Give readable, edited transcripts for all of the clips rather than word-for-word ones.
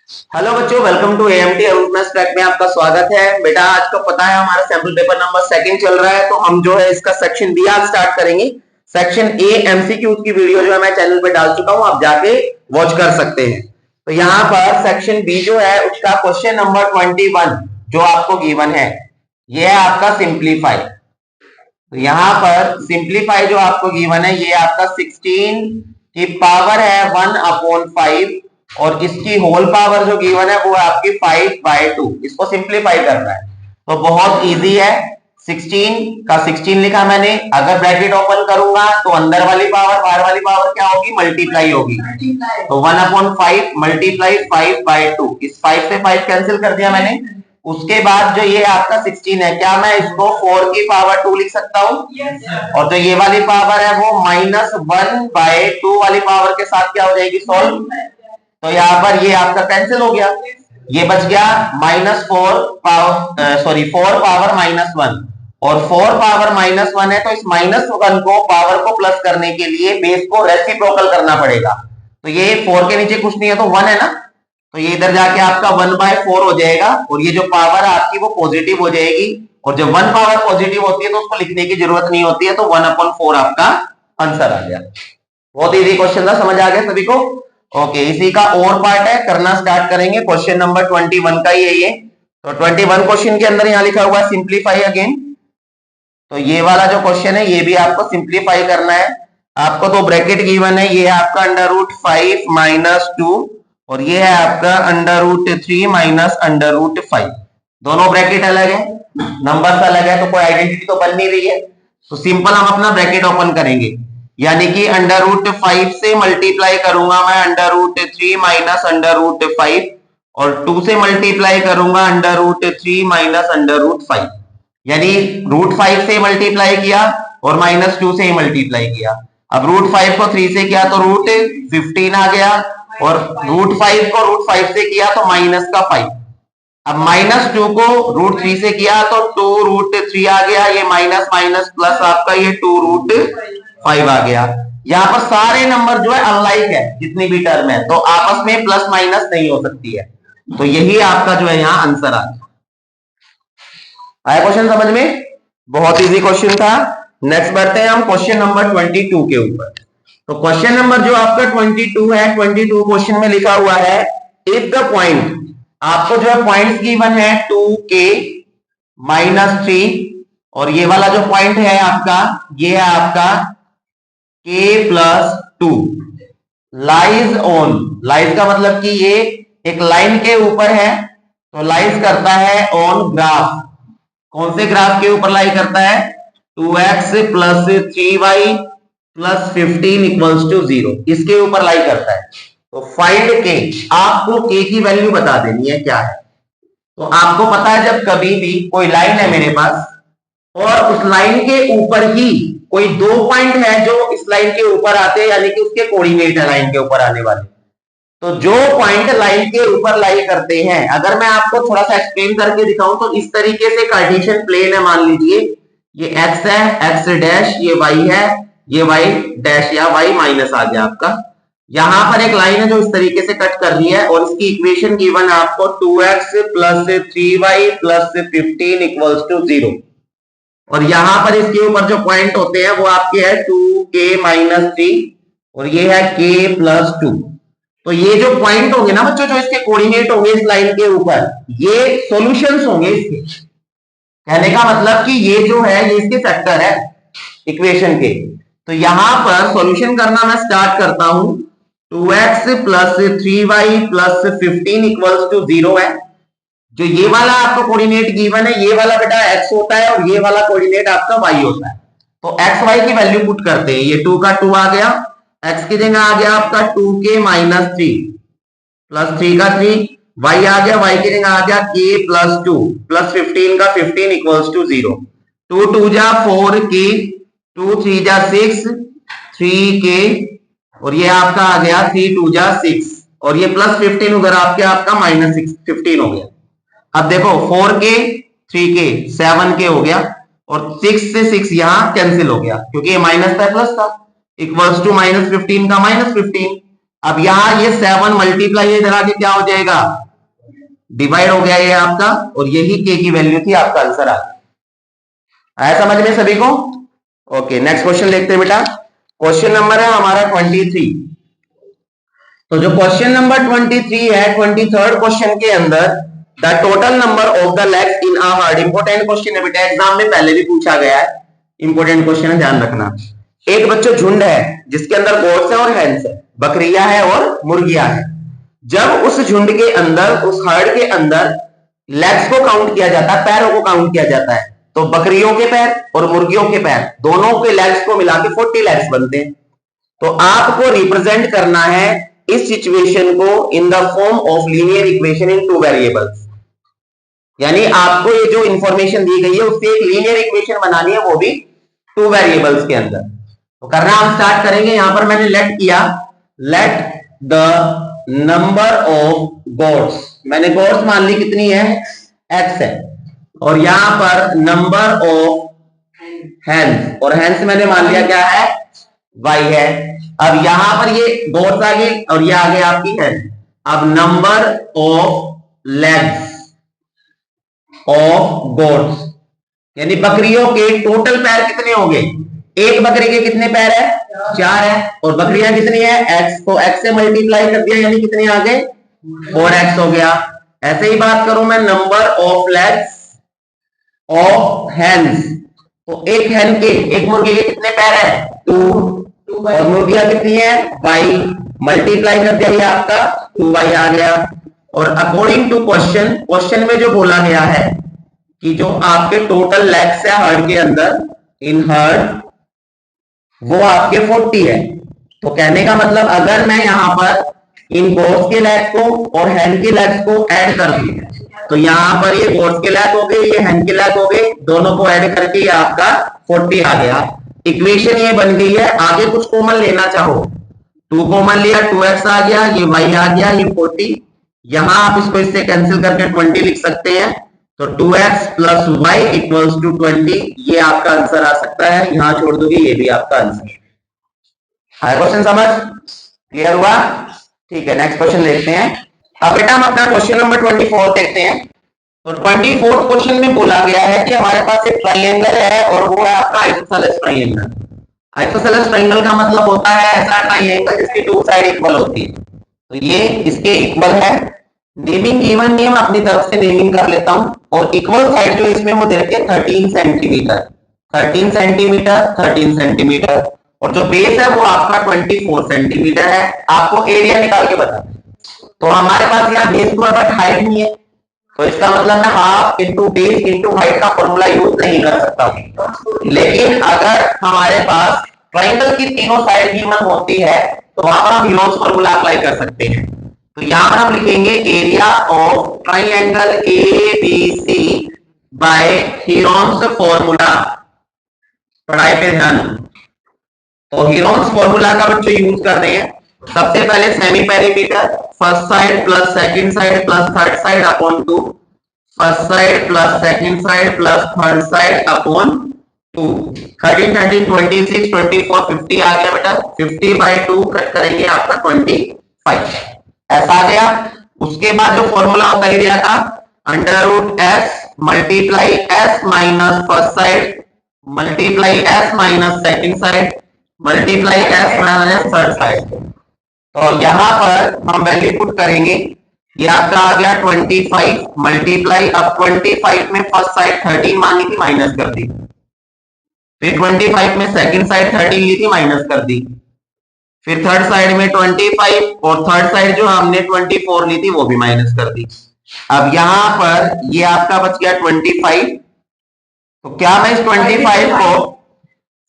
Hello बच्चों, welcome to EMT अरूपमेस track में आपका स्वागत है। बेटा आज को पता है हमारा सैंपल पेपर नंबर सेकंड चल रहा है, तो हम जो है इसका सेक्शन बी आज स्टार्ट करेंगे। सेक्शन ए एमसीक्यू की वीडियो जो है मैं चैनल पे डाल चुका हूं, आप जाके वॉच कर सकते हैं। तो यहाँ पर सेक्शन बी जो है उसका क्वेश्चन नंबर 21 जो आपको गिवन है, ये है आपका सिंप्लीफाई। तो यहाँ पर सिंप्लीफाई जो आपको गिवन है ये आपका 16 की पावर है 1/5 और इसकी होल पावर जो गिवन है वो है आपकी 5/2। इसको सिंप्लीफाई करना है तो बहुत इजी है। 16 का 16 लिखा मैंने, अगर ब्रैकेट ओपन करूंगा तो अंदर वाली पावर बाहर वाली पावर क्या होगी, मल्टीप्लाई होगी। तो 1/5 मल्टीप्लाई 5/2, इस 5 से 5 कैंसिल कर दिया मैंने। उसके बाद जो ये आपका 16 है, क्या मैं इसको 4 की पावर 2 लिख सकता हूँ? और जो ये वाली पावर है वो -1/2 वाली पावर के साथ क्या हो जाएगी, सोल्व। तो यहाँ पर ये आपका कैंसिल हो गया, ये बच गया -4 पावर -1 और 4 पावर -1 है, तो इस -1 को पावर को प्लस करने के लिए बेस को रेसिप्रोकल करना पड़ेगा। तो ये 4 के नीचे कुछ नहीं है तो 1 है ना, तो ये इधर जाके आपका 1/4 हो जाएगा और ये जो पावर है आपकी वो पॉजिटिव हो जाएगी। और जब 1 पावर पॉजिटिव होती है तो उसको लिखने की जरूरत नहीं होती है, तो 1/4 आपका आंसर आ गया। बहुत इजी क्वेश्चन था, समझ आ गया सभी को? ओके, इसी का और पार्ट है, करना स्टार्ट करेंगे। क्वेश्चन नंबर 21 का ही है ये। तो 21 क्वेश्चन के अंदर यहाँ लिखा हुआ है सिंप्लीफाई अगेन। तो ये वाला जो क्वेश्चन है ये भी आपको सिंप्लीफाई करना है। आपको तो ब्रैकेट गिवन है, ये है आपका √5 - 2 और ये है आपका √3 - √5। दोनों ब्रैकेट अलग है, नंबर्स अलग है, तो कोई आइडेंटिटी तो बन नहीं रही है। तो सिंपल हम अपना ब्रैकेट ओपन करेंगे, यानी कि √5 से मल्टीप्लाई करूंगा मैं √3 - √5 और 2 से मल्टीप्लाई करूंगा √3 - √5। यानी √5 से मल्टीप्लाई किया और -2 से ही मल्टीप्लाई किया। अब √5 को 3 से किया तो √15 आ गया और √5 को √5 से किया तो -5। अब -2 को √3 से किया तो 2√3 आ गया, ये माइनस माइनस प्लस आपका ये 2√5 आ गया। यहाँ पर सारे नंबर जो है अनलाइक है, जितनी भी टर्म है तो आपस में प्लस माइनस नहीं हो सकती है। तो यही आपका जो है यहाँ आंसर आ गया। आया क्वेश्चन समझ में? बहुत इजी क्वेश्चन था। नेक्स्ट बढ़ते हैं हम क्वेश्चन नंबर 22 के ऊपर। तो क्वेश्चन नंबर जो आपका 22 है, 22 क्वेश्चन में लिखा हुआ है इफ द पॉइंट, आपको जो है पॉइंट्स गिवन है 2k -3 और ये वाला जो पॉइंट है आपका ये है आपका k+2 लाइज ऑन, लाइज का मतलब कि ये एक लाइन के ऊपर है, तो लाइज करता है ऑन ग्राफ। कौन से ग्राफ के ऊपर लाई करता है? 2x + 3y + 15 = 0, इसके ऊपर लाई करता है। तो फाइंड के, आपको k की वैल्यू बता देनी है क्या है। तो आपको पता है जब कभी भी कोई लाइन है मेरे पास और उस लाइन के ऊपर ही कोई 2 पॉइंट है जो इस लाइन के ऊपर आते हैं, यानी कि उसके कोऑर्डिनेट है लाइन के ऊपर आने वाले, तो जो पॉइंट लाइन के ऊपर लाई करते हैं, अगर मैं आपको थोड़ा सा एक्सप्लेन करके दिखाऊं तो इस तरीके से कार्टेशियन प्लेन है, मान लीजिए ये x है, x', ये y है, ये y' या y माइनस आ गया आपका। यहां पर एक लाइन है जो इस तरीके से कट कर रही है और इसकी इक्वेशन गिवन है आपको 2x + 3y + 15 = 0 और यहां पर इसके ऊपर जो पॉइंट होते हैं वो आपके है 2k - 3 और ये है k+2। तो ये जो पॉइंट होंगे ना बच्चों, जो इसके कोऑर्डिनेट होंगे इस लाइन के ऊपर, ये सॉल्यूशंस होंगे इसके। कहने का मतलब कि ये जो है ये इसके फैक्टर है इक्वेशन के। तो यहां पर सॉल्यूशन करना मैं स्टार्ट करता हूं। 2x + 3y + 15 = 0 है। जो ये वाला आपका कोऑर्डिनेट गिवन है, ये वाला बेटा x होता है और ये वाला कोऑर्डिनेट आपका y होता है। तो x y की वैल्यू पुट करते हैं, ये 2 का 2 आ गया, x की जगह आ गया आपका 2k - 3 + 3 का 3, y आ गया, y की जगह आ गया k+2 + 15 का 15 = 0। 2 2 जा 4k, 2 3 जा 6, 3k और ये आपका आ गया 3 2 जा 6 और ये +15 उधर आपका -15 हो गया। अब देखो 4k 3k 7k हो गया और 6 से 6 यहां कैंसिल हो गया क्योंकि ये माइनस था प्लस था, इक्वल्स टू -15 का -15 अब यहां ये 7 मल्टीप्लाई इधर आके क्या हो जाएगा, डिवाइड हो गया ये आपका, और यही के की वैल्यू थी, आपका आंसर आ गया। आया समझ में सभी को? ओके, नेक्स्ट क्वेश्चन देखते हैं बेटा। क्वेश्चन नंबर है हमारा 23। तो जो क्वेश्चन नंबर 23 है, 23rd क्वेश्चन के अंदर the total number of the legs in a herd, important question है बेटा, एग्जाम में पहले भी पूछा गया है, इंपोर्टेंट क्वेश्चन है, ध्यान रखना। एक बच्चों झुंड है जिसके अंदर गोट्स है और हैंस है, बकरियां है और मुर्गियां है। जब उस झुंड के अंदर, उस हर्ड के अंदर लेग्स को काउंट किया जाता है, पैरों को काउंट किया जाता है, तो बकरियों के पैर और मुर्गियों के पैर दोनों के लेग्स को मिला के 40 लेग्स बनते हैं। तो आपको रिप्रेजेंट करना है इस सिचुएशन को in the form of linear equation in 2 variables, यानी आपको ये जो इंफॉर्मेशन दी गई है उससे एक लीनियर इक्वेशन बनानी है, वो भी 2 वेरिएबल्स के अंदर। तो करना हम स्टार्ट करेंगे। यहां पर मैंने लेट किया, let the number of goats, मैंने गोट्स मान ली कितनी है, x है, और यहां पर नंबर ऑफ हैंस, और हैंस मैंने मान लिया क्या है, y है। अब यहां पर ये गोट्स आ गई और ये आ गई आपकी हैंस। अब number of legs of goats, यानी बकरियों के टोटल पैर कितने हो गए, एक बकरी के कितने पैर है, 4 है, और बकरियां कितनी है, x, तो x से मल्टीप्लाई कर दिया, यानी कितने आ गए, 4x हो गया। ऐसे ही बात करूं मैं number of legs of hens, तो एक हैन के, एक मुर्गी के कितने पैर है, 2, और मुर्गियां कितनी है, y, मल्टीप्लाई कर दिया, ये आपका 2y आ गया। और अकॉर्डिंग टू क्वेश्चन, क्वेश्चन में जो बोला गया है कि जो आपके टोटल लेग्स है हर्ड के अंदर, इन हर्ड, वो आपके 40 है। तो कहने का मतलब अगर मैं यहां पर इन गोट्स के लेग को और हैन के लेग्स को ऐड कर दूं, तो यहां पर ये गोट्स के लेग हो गए, ये हैन के लेग हो गए, दोनों को ऐड करके ये आपका 40 आ गया। इक्वेशन ये बन गई है। आगे कुछ कॉमन लेना चाहो, 2 कॉमन लिया, 2x आ गया, ये y आ गया, ये 40, यहां आप इसको इससे कैंसिल करके 20 लिख सकते हैं। तो 2x plus y equals to 20, ये आपका आंसर आ सकता है। यहां छोड़ दोगे, ये भी आपका आंसर है। क्वेश्चन समझ क्लियर हुआ? ठीक है, नेक्स्ट क्वेश्चन देखते हैं। अब बेटा हम अपना क्वेश्चन नंबर 24 देखते हैं। तो 24 क्वेश्चन में बोला गया है कि हमारे पास एक ट्राइंगल है और वो है आपका आइसोसेलेस ट्राइंगल। आइसोसेलेस ट्राइंगल का मतलब होता है ऐसा ट्राइंगल जिसकी 2 साइड इक्वल होती है। तो ये इसके इक्वल है। नेमिंग गिवन नेम अपनी तरफ से नेमिंग कर लेता हूं, और इक्वल साइड जो इसमें वो दे रखे 13 सेंटीमीटर, 13 सेंटीमीटर, 13 सेंटीमीटर, और जो बेस है वो आपका 24 सेंटीमीटर है। आपको एरिया निकाल के बता, तो हमारे पास यहाँ बेस को बट हाइट नहीं है, तो इसका मतलब मैं half into base into height का फॉर्मूला यूज नहीं कर सकता हूं। लेकिन अगर हमारे पास ट्राइंगल की तीनों साइड गिवन होती है तो वहां पर हम हीरोज फॉर्मूला अप्लाई कर सकते हैं। तो यहां पर हम लिखेंगे area of triangle ABC by Heron's formula. पढ़ाई पे ध्यान। तो हीरोन्स फॉर्मूला का बच्चों यूज कर रहे हैं। सबसे पहले semi perimeter, first side plus second side plus third side upon 2, first side plus second side plus third side upon 2, 13 13 26 24 50 आ गया बेटा। 50 बाय 2 कट करेंगे आपका 25, ऐसा आ गया। उसके बाद जो फॉर्मूला होता है एरिया का, under root s multiply s minus first side multiply s minus second side multiply s minus third side. तो यहां पर हम वैल्यू पुट करेंगे, ये आपका आ गया 25 मल्टीप्लाई, अब 25 में फर्स्ट साइड 13 मानी थी, माइनस कर दी, फिर 25 में सेकंड साइड 13 ली थी, माइनस कर दी, फिर थर्ड साइड में 25 और थर्ड साइड जो हमने 24 ली थी वो भी माइनस कर दी। अब यहां पर ये आपका बच गया 25। तो क्या मैं इस 25 को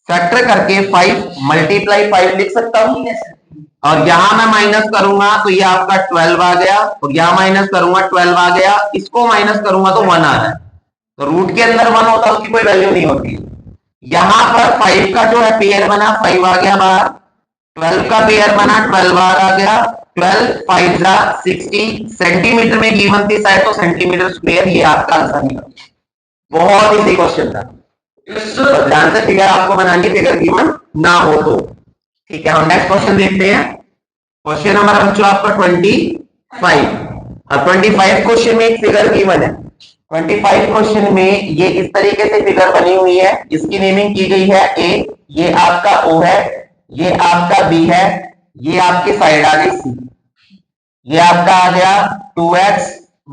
फैक्टर करके 5 मल्टीप्लाई 5 लिख सकता हूं, और यहां मैं माइनस करूंगा तो ये आपका 12 आ गया, और यहां माइनस करूंगा 12 आ गया, इसको माइनस करूंगा तो 1 आ रहा है। तो रूट के अंदर 1 होता है, उसकी कोई वैल्यू नहीं होती। यहां पर 5 का जो है पेयर बना, 5 आ गया बाहर, 12 का पेयर बना, 12 बाहर आ गया, 12 5 जा 60 सेंटीमीटर में गिवन थी साइड, तो सेंटीमीटर स्क्वायर ये आपका आंसर निकला। बहुत इजी क्वेश्चन था, तो ध्यान से फिगर आपको बनानी, फिगर गिवन ना हो तो। ठीक है, हम नेक्स्ट क्वेश्चन देखते हैं। क्वेश्चन नंबर बच्चों आपका 25। अब 25 क्वेश्चन में एक फिगर गिवन है। 25 क्वेश्चन में ये इस तरीके से फिगर बनी हुई है, इसकी नेमिंग की गई है ए, ये आपका ओ है, ये आपका बी है, ये आपकी साइड आ गई सी, ये आपका आ गया 2x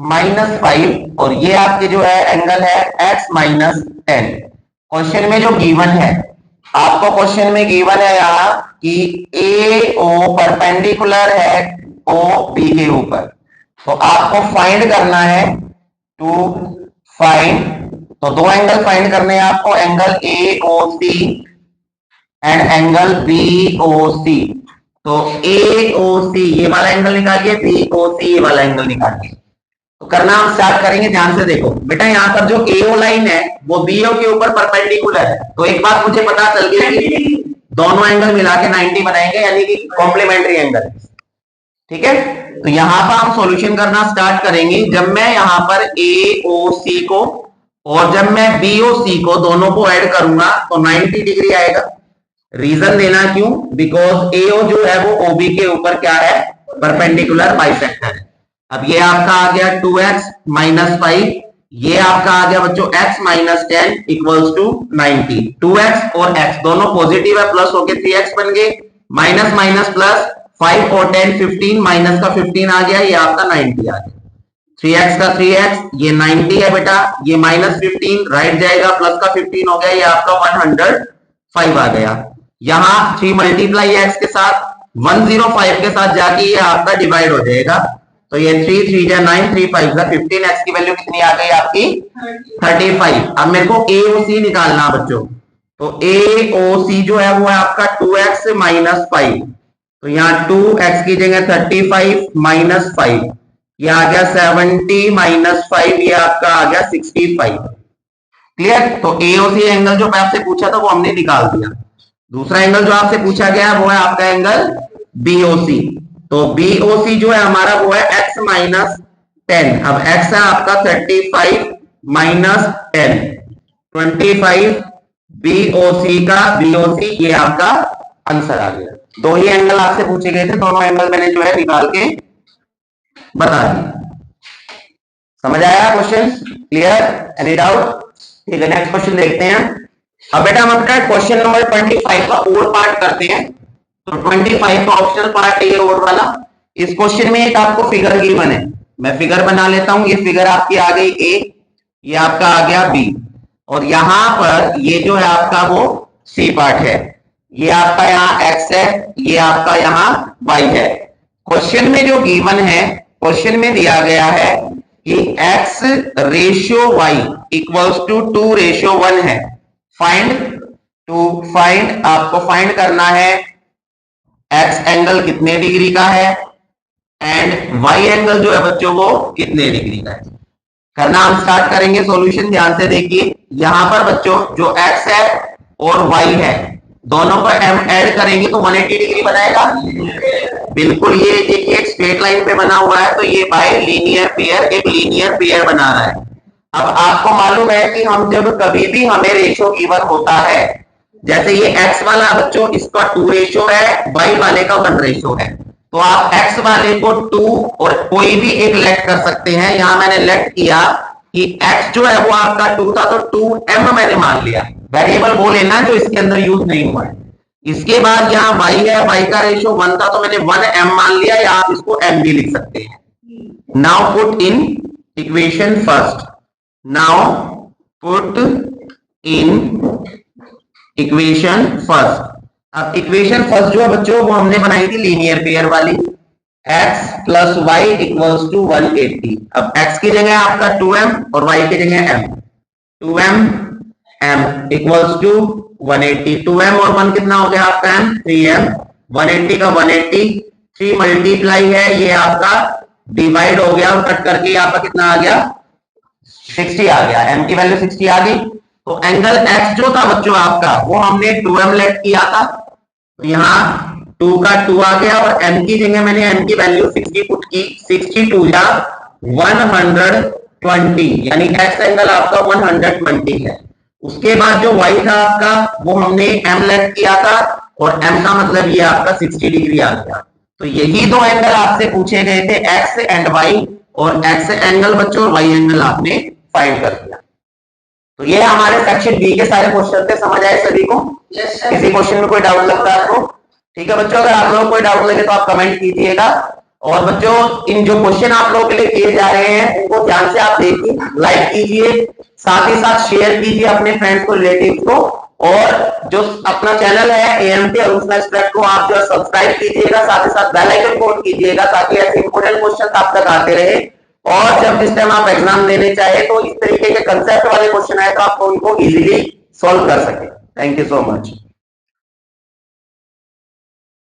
माइनस 5 और ये आपके जो है एंगल है x माइनस 10। क्वेश्चन में जो गिवन है, आपको क्वेश्चन में गिवन है यहाँ कि ए ओ परपेंडिकुलर है ओ बी के ऊपर, तो आपको फाइंड करना है टू फाइंड, तो दो एंगल फाइंड करने हैं आपको, angle a o c and angle b o c. तो ए ओ सी ये वाला एंगल निकालिए, बी ओ सी ये वाला एंगल निकालिए। तो करना हम स्टार्ट करेंगे, ध्यान से देखो बेटा, यहाँ पर जो एओ लाइन है वो बीओ के ऊपर परपेंडिकुलर है, तो एक बात मुझे पता चल गई कि दोनों एंगल मिला के 90 बनाएंगे, यानी कि कॉम्प्लीमेंट्री एंगल। ठीक है, तो यहां पर हम सॉल्यूशन करना स्टार्ट करेंगे जब मैं यहां पर ए ओ सी को और जब मैं बी ओ सी को दोनों को ऐड करूंगा तो 90 डिग्री आएगा। रीजन देना क्यों, बिकॉज एओ जो है वो ओबी के ऊपर क्या है, परपेंडिकुलर बाइसेक्टर है। अब ये आपका आ गया 2x माइनस 5, ये आपका आ गया बच्चों x minus 10 equals to 90। 2x और x दोनों पॉजिटिव है, प्लस होके 3x बन गए, माइनस माइनस प्लस, 5 और 10 15, माइनस का 15 आ गया, ये आपका 90 आ गया। 3x का 3x, ये 90 है बेटा, ये माइनस 15 राइट जाएगा, प्लस का 15 हो गया, ये आपका 105 आ गया। यहां 3 मल्टीप्लाई एक्स के साथ 105 के साथ जाके ये आपका डिवाइड हो जाएगा, तो ये 3 3 जा 9 3 5 जा 15, एक्स की वैल्यू कितनी आ गई आपकी 35। अब मेरे को ए ओ सी निकालना बच्चों, तो ए ओ सी जो है वो है आपका 2x माइनस 5, तो यहाँ 2x की जगह 35 माइनस 5, ये आ गया 70 माइनस 5, ये आपका आ गया 65। क्लियर, तो ए ओ सी एंगल जो मैं आपसे पूछा था वो हमने निकाल दिया। दूसरा एंगल जो आपसे पूछा गया वो है आपका एंगल बीओसी, तो बीओसी जो है हमारा वो है x माइनस 10। अब x है आपका 35 माइनस 10, 25 बीओसी का, बीओसी ये आपका आंसर आ गया। दो ही एंगल आपसे पूछे गए थे, दोनों एंगल मैंने जो है निकाल के बता दिया। समझ आया क्वेश्चन, क्लियर, एनी डाउट? ठीक है, नेक्स्ट क्वेश्चन देखते हैं। अब बेटा हम अपना क्वेश्चन नंबर 25 का और पार्ट करते हैं। तो 25 का ऑप्शनल पार्ट है ये और वाला। इस क्वेश्चन में एक आपको फिगर गिवन है, मैं फिगर बना लेता हूं। ये फिगर आपकी आ गई ए, ये आपका आ गया बी, और यहां पर ये जो है आपका वो सी पार्ट है, ये आपका यहाँ एक्स है, ये आपका यहाँ वाई है। क्वेश्चन में जो गिवन है, क्वेश्चन में दिया गया है कि x ratio y equals to 2 ratio 1 है। फाइंड, टू फाइंड आपको फाइंड करना है x एंगल कितने डिग्री का है एंड y एंगल जो है बच्चों वो कितने डिग्री का है। करना हम स्टार्ट करेंगे सॉल्यूशन, ध्यान से देखिए। यहां पर बच्चों जो x है और y है दोनों को हम ऐड करेंगे तो 180 डिग्री बनाएगा। बिल्कुल, ये देखिए एक स्ट्रेट लाइन पे बना हुआ है, तो ये बाय लीनियर पेयर एक लीनियर पेयर बना रहा है। अब आपको मालूम है कि हम जब कभी भी हमें रेशियो गिवन होता है, जैसे ये x वाला बच्चों इसका 2 रेशियो है, y वाले का 1 रेशियो है, तो आप x वाले को 2 और कोई भी एक लेट कर सकते हैं। यहां मैंने लेट किया कि x जो है वो आपका 2 था, तो 2m मैंने मान लिया, वेरिएबल वो लेना जो इसके अंदर यूज नहीं हुआ है। इसके बाद यहाँ y है, y का रेशियो 1 था, तो मैंने 1m मान लिया, या आप इसको m भी लिख सकते हैं। Now put in equation first, now put in equation first. अब इक्वेशन फर्स्ट जो है बच्चों वो हमने बनाई थी लीनियर पेयर वाली, x plus Y equals to 180। अब x की जगह आपका 2m और y की जगह m, 2m m equals to 180। 2m और 1 कितना हो गया आपका m, 3m, 180 का 180, 3 मल्टीप्लाई है, ये आपका डिवाइड हो गया और कट करके आपका कितना आ गया 60 आ गया, m की वैल्यू 60 आ गई। तो एंगल x जो था बच्चों आपका वो हमने 2m लेट किया था, तो यहाँ 2 का 2 आ गया और m की जगह मैंने m की वैल्यू 60 पुट की, 62 या 120, यानी x एंगल आपका 120 है। उसके बाद जो y था आपका वो हमने m लेट किया था, और m का मतलब ये आपका 60 डिग्री आ गया। तो यही दो एंगल आपसे पूछे गए थे, एक्स एंड वाई, और एक्स एंगल बच्चों और वाई एंगल आपने फाइंड कर दिया। तो ये हमारे सेक्शन बी के सारे क्वेश्चन थे, समझ आए सभी को? किसी क्वेश्चन में कोई डाउट लगता है आपको? ठीक है बच्चों, अगर आप लोगों को कोई डाउट लगे तो आप कमेंट कीजिएगा। और बच्चों इन जो क्वेश्चन आप लोगों के लिए किए जा रहे हैं उनको ध्यान से आप देखिए, लाइक कीजिए, साथ ही साथ शेयर कीजिए अपने फ्रेंड्स को, रिलेटिव्स को, और जो अपना चैनल है एएमटी अरुण को आप जो सब्सक्राइब कीजिएगा, साथ ही साथ बेल आइकन को ऑन कीजिएगा ताकि ऐसे इंपोर्टेंट क्वेश्चन आप तक आते रहे। और जब जिस टाइम आप एग्जाम देने चाहे तो इस तरीके के कंसेप्ट वाले क्वेश्चन आए तो आप उनको इजीली सॉल्व कर सके। Thank you so much.